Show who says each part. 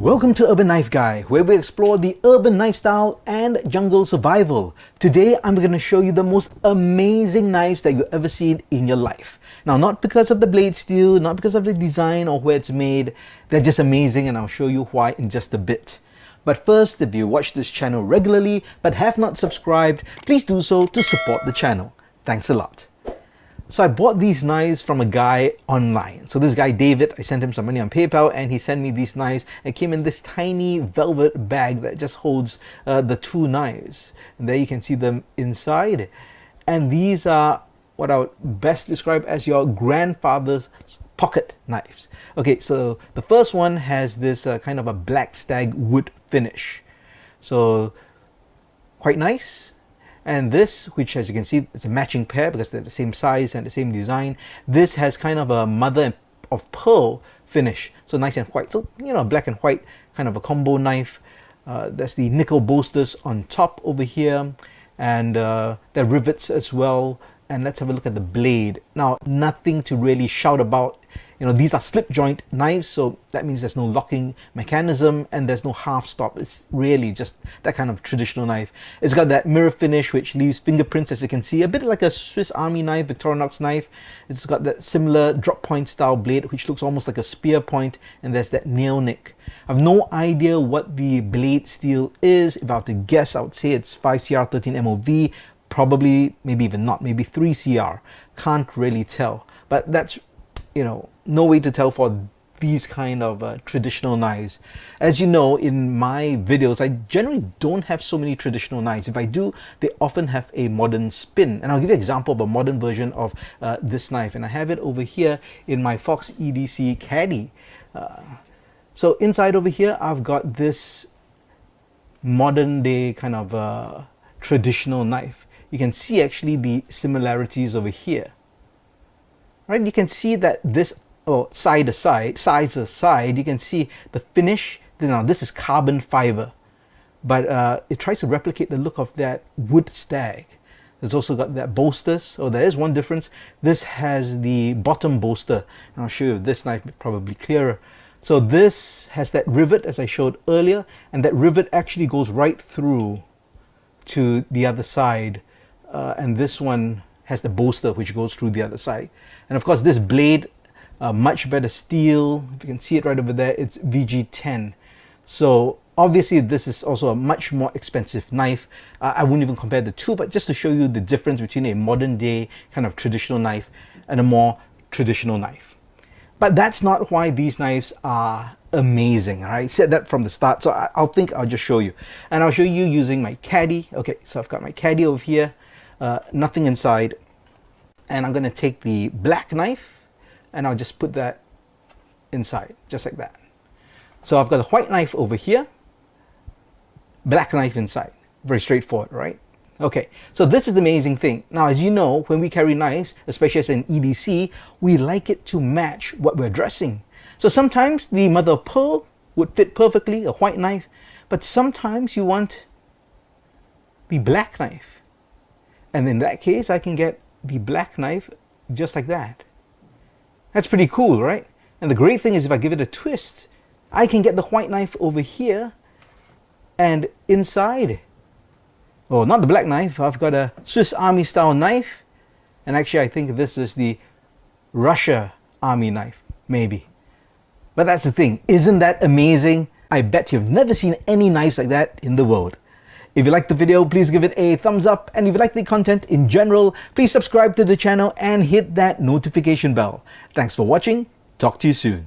Speaker 1: Welcome to Urban Knife Guy, where we explore the urban knife style and jungle survival. Today, I'm going to show you the most amazing knives that you've ever seen in your life. Now, not because of the blade steel, not because of the design or where it's made. They're just amazing, and I'll show you why in just a bit. But first, if you watch this channel regularly but have not subscribed, please do so to support the channel. Thanks a lot. So I bought these knives from a guy online. So this guy, David, I sent him some money on PayPal and he sent me these knives. It came in this tiny velvet bag that just holds the two knives. And there you can see them inside. And these are what I would best describe as your grandfather's pocket knives. Okay, so the first one has this kind of a black stag wood finish. So quite nice. And this, which as you can see, is a matching pair because they're the same size and the same design. This has kind of a mother of pearl finish. So nice and white. So, you know, black and white kind of a combo knife. That's the nickel bolsters on top over here. And there are rivets as well. And let's have a look at the blade. Now, nothing to really shout about. You know, these are slip joint knives, so that means there's no locking mechanism and there's no half stop. It's really just that kind of traditional knife. It's got that mirror finish which leaves fingerprints, as you can see, a bit like a Swiss Army knife, Victorinox knife. It's got that similar drop point style blade which looks almost like a spear point, and there's that nail nick. I have no idea what the blade steel is. If I were to guess, I would say it's 5CR 13 MOV, probably, maybe even not, maybe 3CR. Can't really tell. But that's, you know, no way to tell for these kind of traditional knives. As you know, in my videos, I generally don't have so many traditional knives. If I do, they often have a modern spin. And I'll give you an example of a modern version of this knife. And I have it over here in my Fox EDC caddy. So inside over here, I've got this modern day kind of traditional knife. You can see actually the similarities over here. Right, you can see that this, side to side, you can see the finish. Now this is carbon fiber, but it tries to replicate the look of that wood stag. There's also got that bolsters. Oh, there is one difference. This has the bottom bolster. And I'll show you this knife, probably clearer. So this has that rivet as I showed earlier, and that rivet actually goes right through to the other side, and this one has the bolster which goes through the other side. And of course this blade, much better steel. If you can see it right over there, it's VG10. So obviously this is also a much more expensive knife. I wouldn't even compare the two, but just to show you the difference between a modern day kind of traditional knife and a more traditional knife. But that's not why these knives are amazing. All right, I said that from the start, so I'll just show you. And I'll show you using my caddy. Okay, so I've got my caddy over here. Nothing inside, and I'm going to take the black knife and I'll just put that inside just like that. So I've got a white knife over here, black knife inside. Very straightforward, right? Okay, so this is the amazing thing. Now, as you know, when we carry knives, especially as an EDC, we like it to match what we're dressing. So sometimes the mother of pearl would fit perfectly, a white knife, but sometimes you want the black knife. And in that case, I can get the black knife just like that. That's pretty cool, right? And the great thing is if I give it a twist, I can get the white knife over here, and inside, oh, not the black knife, I've got a Swiss Army style knife. And actually, I think this is the Russia Army knife, maybe. But that's the thing, isn't that amazing? I bet you've never seen any knives like that in the world. If you liked the video, please give it a thumbs up. And if you like the content in general, please subscribe to the channel and hit that notification bell. Thanks for watching. Talk to you soon.